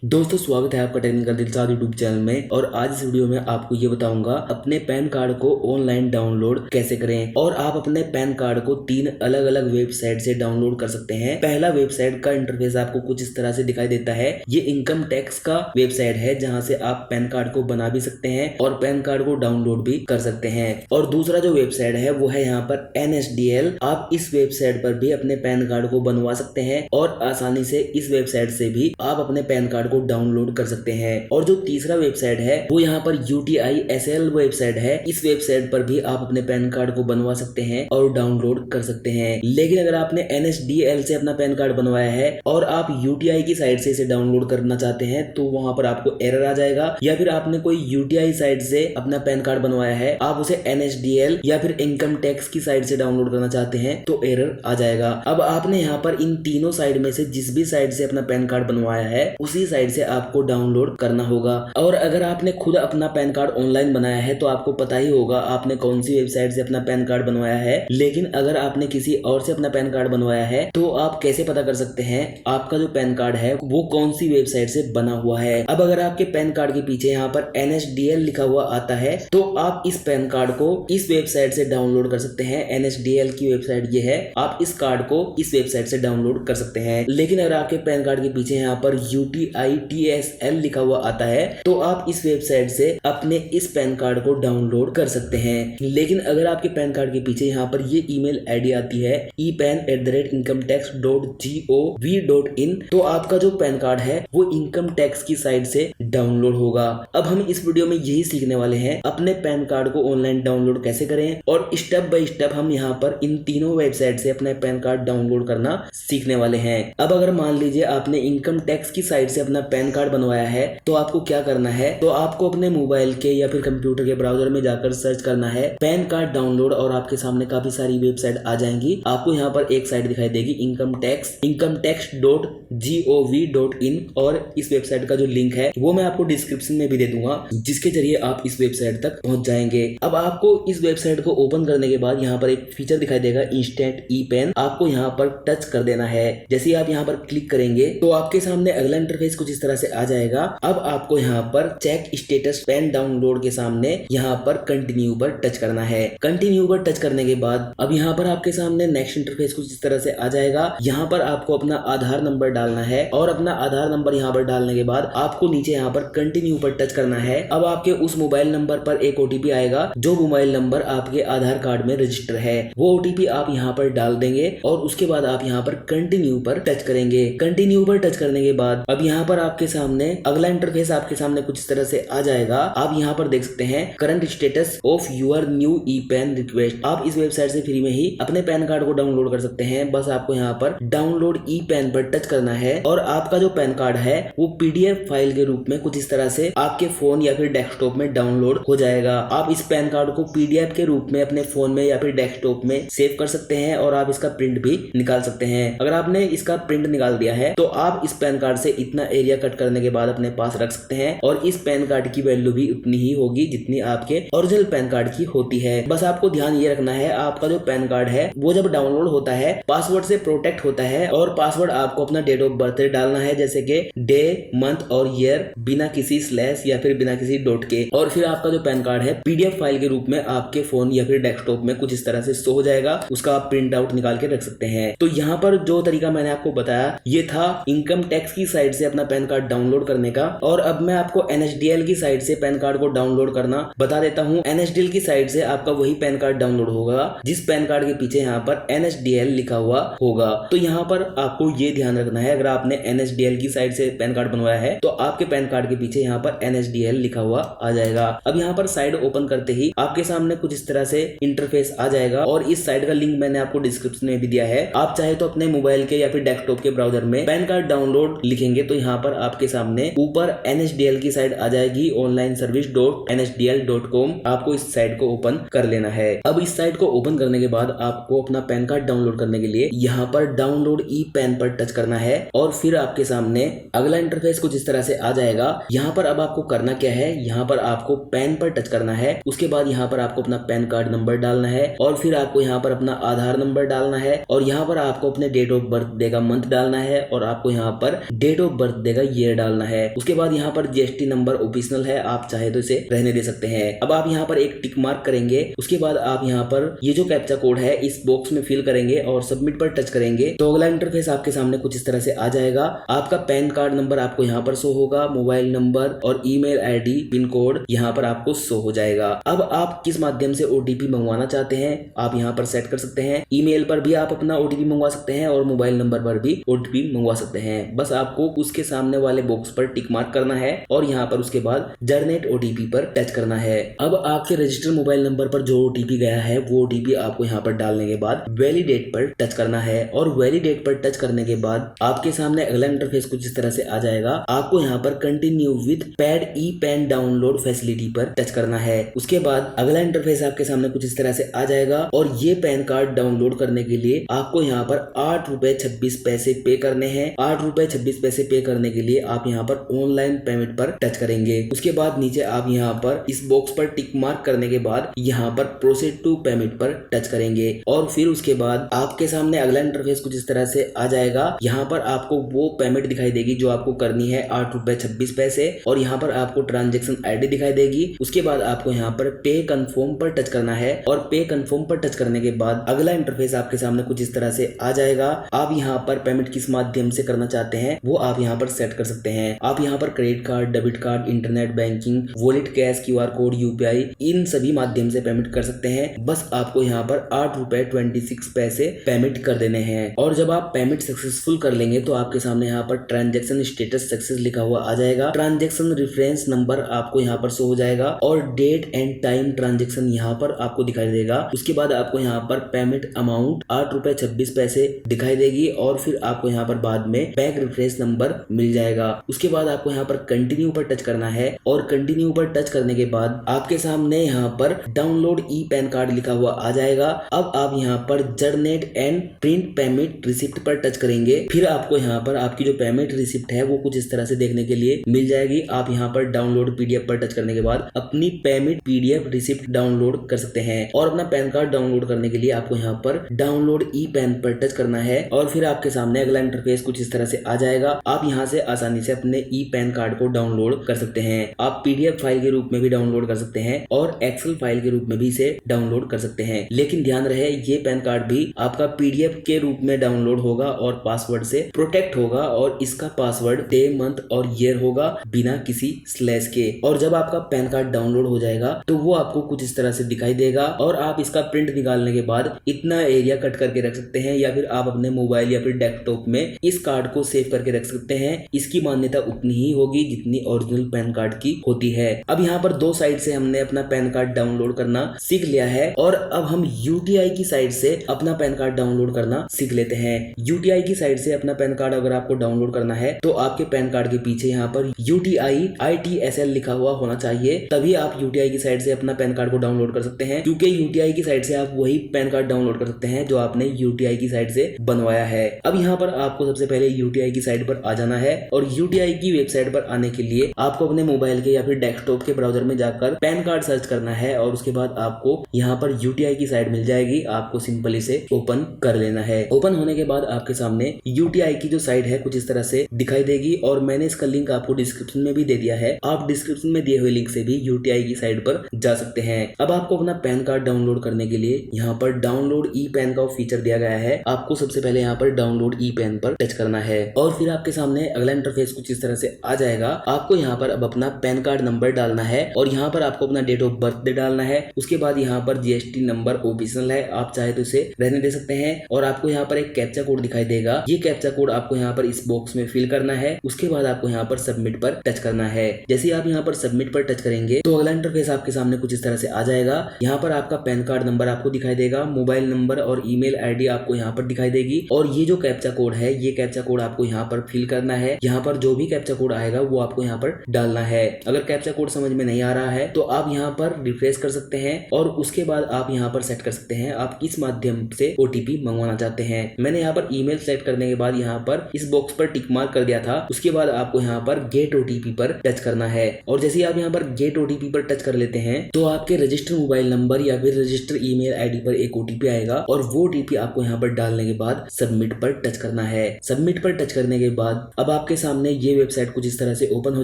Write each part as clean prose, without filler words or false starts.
दोस्तों स्वागत है आपका टेक्निकल दिलसाद यूट्यूब चैनल में। और आज इस वीडियो में आपको ये बताऊंगा अपने पैन कार्ड को ऑनलाइन डाउनलोड कैसे करें। और आप अपने पैन कार्ड को 3 अलग अलग वेबसाइट से डाउनलोड कर सकते हैं। पहला वेबसाइट का इंटरफेस आपको कुछ इस तरह से दिखाई देता है। ये इनकम टैक्स का वेबसाइट है जहाँ से आप पैन कार्ड को बना भी सकते हैं और पैन कार्ड को डाउनलोड भी कर सकते हैं। और दूसरा जो वेबसाइट है वो है यहाँ पर NSDL। आप इस वेबसाइट पर भी अपने पैन कार्ड को बनवा सकते हैं और आसानी से इस वेबसाइट से भी आप अपने पैन कार्ड को डाउनलोड कर सकते हैं। और जो तीसरा वेबसाइट है वो यहाँ पर UTISL वेबसाइट है। इस वेबसाइट पर भी आप अपने पैन कार्ड को बनवा सकते हैं और डाउनलोड कर सकते हैं। लेकिन अगर आपने NSDL से अपना पैन कार्ड बनवाया है और आप UTI की साइट से इसे डाउनलोड करना चाहते हैं तो वहां पर आपको एरर आ जाएगा। या फिर आपने कोई UTI साइट से अपना पैन कार्ड बनवाया है, आप उसे NSDL या फिर इनकम टैक्स की साइट से डाउनलोड करना चाहते हैं तो एरर आ जाएगा। अब आपने यहाँ पर इन तीनों साइट में से जिस भी साइट से अपना पैन कार्ड बनवाया है उसी साइट से आपको डाउनलोड करना होगा। और अगर आपने खुद अपना पैन कार्ड ऑनलाइन बनाया है तो आपको पता ही होगा आपने कौन सी वेबसाइट से अपना पैन कार्ड बनवाया है। लेकिन अगर आपने किसी और से अपना पैन कार्ड बनवाया है तो आप कैसे पता कर सकते हैं आपका जो पैन कार्ड है वो कौन सी वेबसाइट से बना हुआ है। अब अगर आपके पैन कार्ड के पीछे यहाँ पर NSDL लिखा हुआ आता है तो आप इस पैन कार्ड को इस वेबसाइट से डाउनलोड कर सकते हैं। NSDL की वेबसाइट ये है, आप इस कार्ड को इस वेबसाइट से डाउनलोड कर सकते हैं। लेकिन अगर आपके पैन कार्ड के पीछे यहाँ पर UTITSL लिखा हुआ आता है तो आप इस वेबसाइट से अपने इस पैन कार्ड को डाउनलोड कर सकते हैं। लेकिन अगर आपके पैन कार्ड के पीछे यहाँ पर ये ईमेल आईडी आती है epan@incometax.gov.in तो आपका जो पैन कार्ड है वो इनकम टैक्स की साइट से डाउनलोड होगा। अब हम इस वीडियो में यही सीखने वाले हैं अपने पैन कार्ड को ऑनलाइन डाउनलोड कैसे करें और स्टेप बाय स्टेप हम यहाँ पर इन तीनों वेबसाइट से अपने पैन कार्ड डाउनलोड करना सीखने वाले हैं। अब अगर मान लीजिए आपने इनकम टैक्स की साइट से अपना पैन कार्ड बनवाया है तो आपको क्या करना है, तो आपको अपने मोबाइल के या फिर कंप्यूटर के ब्राउजर में जाकर सर्च करना है पैन कार्ड डाउनलोड और आपके सामने काफी सारी वेबसाइट आ जाएंगी। आपको यहाँ पर एक साइट दिखाई देगी incometax.gov.in और इस वेबसाइट का जो लिंक है वो मैं आपको डिस्क्रिप्शन में भी दे दूंगा जिसके जरिए आप इस वेबसाइट तक पहुंच जाएंगे। अब आपको इस वेबसाइट को ओपन करने के बाद यहाँ पर एक फीचर दिखाई देगा इंस्टेंट ई पेन, आपको यहाँ पर टच कर देना है। जैसे ही आप यहाँ पर क्लिक करेंगे तो आपके सामने अगला इंटरफेस कुछ इस तरह से आ जाएगा। अब आपको यहाँ पर चेक स्टेटस पेन डाउनलोड के सामने यहाँ पर कंटिन्यू पर टच करना है। कंटिन्यू पर टच करने के बाद अब यहाँ पर आपके सामने नेक्स्ट इंटरफेस कुछ इस तरह से आ जाएगा। यहाँ पर आपको अपना आधार नंबर डालना है और अपना आधार नंबर यहाँ पर डालने के बाद आपको नीचे यहाँ पर कंटिन्यू पर टच करना है। अब आपके उस मोबाइल नंबर पर एक OTP आएगा जो मोबाइल नंबर आपके आधार कार्ड में रजिस्टर है। वो OTP आप यहाँ पर डाल देंगे और उसके बाद आप यहाँ पर कंटिन्यू पर टच करेंगे। कंटिन्यू पर टच करने के बाद अब यहाँ पर आपके सामने अगला इंटरफेस आपके सामने कुछ इस तरह से आ जाएगा। आप यहाँ पर देख सकते हैं current status of your new e PAN request. आप इस वेबसाइट से फ्री में ही अपने पैन कार्ड को डाउनलोड कर सकते हैं। बस आपको यहाँ पर डाउनलोड ई पेन पर टच करना है और आपका जो पैन कार्ड है वो PDF फाइल के रूप में कुछ इस तरह से आपके फोन या फिर डेस्कटॉप में डाउनलोड हो जाएगा। आप इस पैन कार्ड को PDF के रूप में अपने फोन में या फिर डेस्कटॉप में सेव कर सकते हैं और आप इसका प्रिंट भी निकाल सकते हैं। अगर आपने इसका प्रिंट निकाल दिया है तो आप इस पैन कार्ड से इतना एरिया कट करने के बाद अपने पास रख सकते हैं और इस पैन कार्ड की वैल्यू भी उतनी ही होगी जितनी आपके ओरिजिनल पैन कार्ड की होती है। बस आपको ध्यान ये रखना है आपका जो पैन कार्ड है वो जब डाउनलोड होता है पासवर्ड से प्रोटेक्ट होता है और पासवर्ड आपको अपना डेट ऑफ बर्थ डालना है जैसे कि डे मंथ और ईयर बिना किसी स्लैश या फिर बिना किसी डॉट के। और फिर आपका जो पैन कार्ड है PDF फाइल के रूप में आपके फोन या फिर डेस्कटॉप में कुछ इस तरह से शो हो जाएगा। उसका आप प्रिंट आउट निकाल के रख सकते हैं। तो यहाँ पर जो तरीका मैंने आपको बताया ये था इनकम टैक्स की साइट से अपना पैन कार्ड डाउनलोड करने का। और अब मैं आपको NSDL की साइट से पैन कार्ड को डाउनलोड करना बता देता हूँ। NSDL की साइट से आपका वही पैन कार्ड डाउनलोड होगा जिस पैन कार्ड के पीछे यहाँ पर NSDL लिखा हुआ होगा। तो यहाँ पर आपको ये ध्यान रखना है अगर आपने NSDL की साइट से पैन कार्ड बनवाया है तो आपके पैन कार्ड के पीछे यहाँ पर NSDL लिखा हुआ आ जाएगा। अब यहाँ पर साइट ओपन करते ही आपके सामने कुछ इस तरह से इंटरफेस आ जाएगा और इस साइट का लिंक मैंने आपको डिस्क्रिप्शन में भी दिया है। आप चाहे तो अपने मोबाइल के या फिर डेस्कटॉप के ब्राउजर में पैन कार्ड डाउनलोड लिखेंगे तो यहाँ पर आपके सामने ऊपर NSDL की साइट आ जाएगी onlineservice.nsdl.com। आपको इस साइट को ओपन कर लेना है। अब इस साइट को ओपन करने के बाद आपको अपना पैन कार्ड डाउनलोड करने के लिए यहाँ पर डाउनलोड ई पेन पर टच करना है और फिर आपके सामने अगला इंटरफेस कुछ इस तरह से आ जाएगा। यहाँ पर अब आपको करना क्या है, यहाँ पर आपको पेन पर टच करना है। उसके बाद यहाँ पर आपको अपना पैन कार्ड नंबर डालना है और फिर आपको यहाँ पर अपना आधार नंबर डालना है और यहाँ पर आपको अपने डेट ऑफ बर्थडे का मंथ डालना है और आपको यहाँ पर डेट ऑफ बर्थडे देगा ये डालना है। उसके बाद यहाँ पर जीएसटी नंबर ऑप्शनल है, आप चाहे तो इसे रहने दे सकते हैं। अब आप यहाँ पर एक टिक मार्क करेंगे। उसके बाद आप यहाँ पर ये जो कैप्चा कोड है इस बॉक्स में फिल करेंगे और सबमिट पर टच करेंगे तो अगला इंटरफेस आपके सामने कुछ इस तरह से आ जाएगा। आपका पैन कार्ड नंबर आपको यहाँ पर शो होगा, मोबाइल नंबर और ईमेल आईडी, पिन कोड यहाँ पर आपको शो हो जाएगा। अब आप किस माध्यम से ओटीपी मंगवाना चाहते हैं आप यहाँ पर सेट कर सकते हैं। ईमेल पर भी आप अपना ओटीपी मंगवा सकते हैं और मोबाइल नंबर पर भी ओटीपी मंगवा सकते हैं। बस आपको उसके सामने वाले बॉक्स पर टिक मार्क करना है और यहाँ पर उसके बाद जनरेट ओटीपी पर टच करना है। अब आपके रजिस्टर्ड मोबाइल नंबर पर जो ओटीपी गया है वो ओटीपी आपको यहाँ पर डालने के बाद वैलिडेट पर टच करना है और वैलिडेट पर टच करने के बाद आपके सामने अगला इंटरफेस कुछ इस तरह से आ जाएगा। आपको यहाँ पर continue with pad e PAN download facility पर टच करना है। उसके बाद अगला इंटरफेस आपके सामने कुछ इस तरह से आ जाएगा और ये पैन कार्ड डाउनलोड करने के लिए आपको यहाँ पर 8 रुपए 26 पैसे पे करने हैं। 8 रुपए 26 पैसे पे करने के लिए आप यहाँ पर ऑनलाइन पेमेंट पर टच करेंगे। उसके बाद नीचे आप यहाँ पर इस बॉक्स पर टिक मार्क करने के बाद यहाँ पर प्रोसीड टू पेमेंट पर टच करेंगे और फिर उसके बाद आपके सामने अगला इंटरफेस कुछ इस तरह से आ जाएगा। यहाँ पर आपको वो पेमेंट दिखाई देगी जो आपको करनी है 8 रुपए 26 पैसे और यहाँ पर आपको ट्रांजेक्शन आईडी दिखाई देगी। उसके बाद आपको यहाँ पर पे कंफर्म पर टच करना है और पे कंफर्म पर टच करने के बाद अगला इंटरफेस आपके सामने कुछ इस तरह से आ जाएगा। आप यहाँ पर पेमेंट किस माध्यम से करना चाहते हैं वो आप यहाँ पर सेट कर सकते हैं। आप यहाँ पर credit card, debit card, internet banking, wallet, cash, QR code, UPI इन सभी माध्यम से पेमेंट कर सकते हैं। बस आपको यहाँ पर 8 रुपए 26 पैसे पेमेंट कर देने हैं और जब आप पेमेंट सक्सेसफुल कर लेंगे तो आपके सामने यहाँ पर ट्रांजैक्शन स्टेटस सक्सेस लिखा हुआ आ जाएगा। ट्रांजैक्शन रेफरेंस नंबर आपको यहाँ पर शो हो जाएगा और डेट एंड टाइम ट्रांजैक्शन यहाँ पर आपको दिखाई देगा। उसके बाद आपको यहाँ पर पेमेंट अमाउंट 8 रुपए 26 पैसे दिखाई देगी और फिर आपको यहाँ पर बाद में बैंक रेफरेंस नंबर मिल जाएगा। उसके बाद आपको यहाँ पर कंटिन्यू पर टच करना है और कंटिन्यू पर टच करने के बाद आपके सामने यहाँ पर डाउनलोड ई पैन कार्ड लिखा हुआ आ जाएगा। अब आप यहाँ पर generate and print payment receipt पर टच करेंगे। फिर आपको यहाँ पर आपकी जो पेमेंट रिसिप्ट है वो कुछ इस तरह से देखने के लिए मिल जाएगी। आप यहाँ पर डाउनलोड पीडीएफ पर टच करने के बाद अपनी पेमेंट पीडीएफ रिसिप्ट डाउनलोड कर सकते हैं और अपना पैन कार्ड डाउनलोड करने के लिए आपको यहाँ पर डाउनलोड ई पैन पर टच करना है और फिर आपके सामने अगला इंटरफेस कुछ इस तरह से आ जाएगा। आप यहाँ से आसानी से अपने ई पैन कार्ड को डाउनलोड कर सकते हैं। आप पीडीएफ फाइल के रूप में भी डाउनलोड कर सकते हैं और एक्सेल फाइल के रूप में भी इसे डाउनलोड कर सकते हैं। लेकिन ध्यान रहे ये पैन कार्ड भी आपका पीडीएफ के रूप में डाउनलोड होगा और पासवर्ड से प्रोटेक्ट होगा और इसका पासवर्ड डे, मंथ और ईयर होगा बिना किसी स्लैश के। और जब आपका पैन कार्ड डाउनलोड हो जाएगा तो वो आपको कुछ इस तरह से दिखाई देगा और आप इसका प्रिंट निकालने के बाद इतना एरिया कट करके रख सकते हैं या फिर आप अपने मोबाइल या फिर डेस्कटॉप में इस कार्ड को सेव करके रख सकते हैं। इसकी मान्यता उतनी ही होगी जितनी ओरिजिनल पैन कार्ड की होती है। अब यहाँ पर दो साइड से हमने अपना पैन कार्ड डाउनलोड करना सीख लिया है और अब हम यूटीआई की साइड से अपना पैन कार्ड डाउनलोड करना सीख लेते हैं। यूटीआई की साइड से अपना पैन कार्ड अगर आपको डाउनलोड करना है तो आपके पैन कार्ड के पीछे यहाँ पर यूटीआई ITSL लिखा हुआ होना चाहिए, तभी आप यूटीआई की साइड से अपना पैन कार्ड को डाउनलोड कर सकते हैं। क्योंकि यूटीआई की साइड से आप वही पैन कार्ड डाउनलोड कर सकते हैं जो आपने यूटीआई की साइड से बनवाया है। अब यहाँ पर आपको सबसे पहले यूटीआई की साइट पर आ जाना है और यूटीआई की वेबसाइट पर आने के लिए आपको अपने मोबाइल के या फिर डेस्कटॉप के ब्राउजर में जाकर पैन कार्ड सर्च करना है और उसके बाद आपको यहाँ पर यूटीआई की साइट मिल जाएगी। आपको सिंपल इसे ओपन कर लेना है। ओपन होने के बाद आपके सामने यूटीआई की जो साइट है कुछ इस तरह से दिखाई देगी और मैंने इसका लिंक आपको डिस्क्रिप्शन में भी दे दिया है। आप डिस्क्रिप्शन में दिए हुए लिंक से भी यूटीआई की साइट पर जा सकते हैं। अब आपको अपना पैन कार्ड डाउनलोड करने के लिए यहाँ पर डाउनलोड ई पैन का फीचर दिया गया है। आपको सबसे पहले यहाँ पर डाउनलोड ई पैन पर टच करना है और फिर आपके सामने अगला इंटरफेस कुछ इस तरह से आ जाएगा। आपको यहाँ पर अब अपना पैन कार्ड नंबर डालना है और यहाँ पर आपको अपना डेट ऑफ बर्थ डालना है। उसके बाद यहाँ पर जीएसटी नंबर ऑप्शनल है, आप चाहे तो इसे रहने दे सकते हैं और आपको यहाँ पर एक कैप्चा कोड दिखाई देगा। ये कैप्चा कोड आपको यहाँ पर इस बॉक्स में फिल करना है। उसके बाद आपको यहाँ पर सबमिट पर टच करना है। जैसे आप यहाँ पर सबमिट पर टच करेंगे तो अगला इंटरफेस आपके सामने कुछ इस तरह से आ जाएगा। यहाँ पर आपका पैन कार्ड नंबर आपको दिखाई देगा, मोबाइल नंबर और ईमेल आईडी आपको यहाँ पर दिखाई देगी और ये जो कैप्चा कोड है ये कैप्चा कोड आपको यहाँ पर फिल करना है। यहाँ पर जो भी कैप्चा कोड आएगा वो आपको यहाँ पर डालना है। अगर कैप्चा कोड समझ में नहीं आ रहा है तो आप यहाँ पर रिफ्रेश कर सकते हैं और उसके बाद आप यहाँ पर सेट कर सकते हैं आप किस माध्यम से ओटीपी मंगवाना चाहते हैं। मैंने यहाँ पर ईमेल सेलेक्ट करने के बाद यहाँ पर इस बॉक्स पर टिक मार्क कर दिया था। उसके बाद आपको यहाँ पर गेट ओटीपी पर टच करना है और जैसे ही आप यहाँ पर गेट ओटीपी पर टच कर लेते हैं तो आपके रजिस्टर मोबाइल नंबर या फिर रजिस्टर ईमेल आईडी पर एक ओटीपी आएगा और वो ओटीपी आपको यहाँ पर डालने के बाद सबमिट पर टच करना है। सबमिट पर टच करने के बाद अब आपके सामने ये वेबसाइट कुछ इस तरह से ओपन हो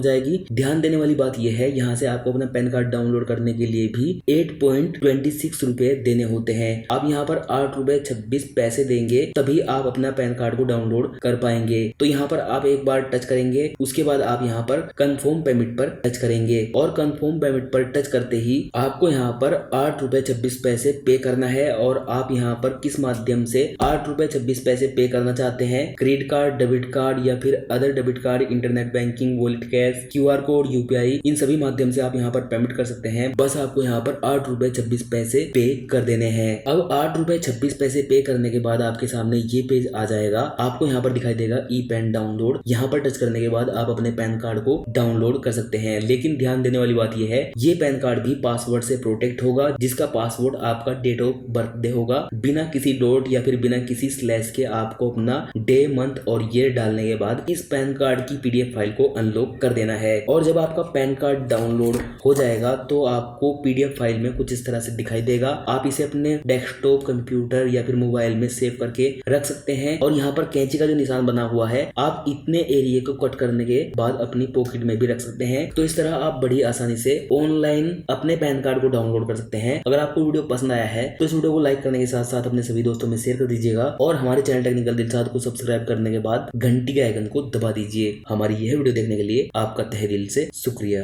जाएगी। ध्यान देने वाली बात यह है, यहाँ से आपको अपना पैन कार्ड डाउनलोड करने के लिए भी 8.26 रुपए देने होते हैं। आप यहाँ पर 8 रुपए 26 पैसे देंगे तभी आप अपना पैन कार्ड को डाउनलोड कर पाएंगे। तो यहाँ पर आप एक बार टच करेंगे, उसके बाद आप यहाँ पर कंफर्म पेमेंट पर टच करेंगे और कंफर्म पेमेंट पर टच करते ही आपको यहाँ पर 8 रुपए 26 पैसे पे करना है। और आप यहाँ पर किस माध्यम से 8 रुपए 26 पैसे पे करना चाहते हैं, क्रेडिट कार्ड, डेबिट कार्ड या फिर other debit card, internet banking, wallet cash, QR code, UPI, इन सभी माध्यम से आप यहाँ पर पेमेंट कर सकते हैं। बस आपको यहाँ पर 8 रुपए 26 पैसे पे कर देने हैं। अब 8 रुपए 26 पैसे पे करने के बाद आपके सामने ये पेज आ जाएगा। आपको यहाँ पर दिखाई देगा ई पैन डाउनलोड। यहाँ पर टच करने के बाद आप अपने पैन कार्ड को डाउनलोड कर सकते हैं। लेकिन ध्यान देने वाली बात यह है, ये पैन कार्ड भी पासवर्ड से प्रोटेक्ट होगा, जिसका पासवर्ड आपका डेट ऑफ बर्थडे होगा। बिना किसी डॉट या फिर बिना किसी स्लैश के आपको अपना डे, मंथ और ईयर डालने के बाद इस पैन कार्ड की PDF फाइल को अनलॉक कर देना है। और जब आपका पैन कार्ड डाउनलोड हो जाएगा तो आपको PDF फाइल में कुछ इस तरह से दिखाई देगा। आप इसे अपने डेस्कटॉप, कंप्यूटर या फिर मोबाइल में सेव करके रख सकते हैं। और यहाँ पर कैंची का जो निशान बना हुआ है, आप इतने एरिया को कट करने के बाद अपनी पॉकेट में भी रख सकते हैं। तो इस तरह आप बड़ी आसानी से ऑनलाइन अपने पैन कार्ड को डाउनलोड कर सकते हैं। अगर आपको वीडियो पसंद आया है तो इस वीडियो को लाइक करने के साथ साथ अपने सभी दोस्तों में शेयर कर दीजिएगा और हमारे चैनल टेक्निकल दिलशाद को सब्सक्राइब करने के बाद घंटी के आइकन को दबा दीजिए। हमारी यह वीडियो देखने के लिए आपका तहे दिल से शुक्रिया।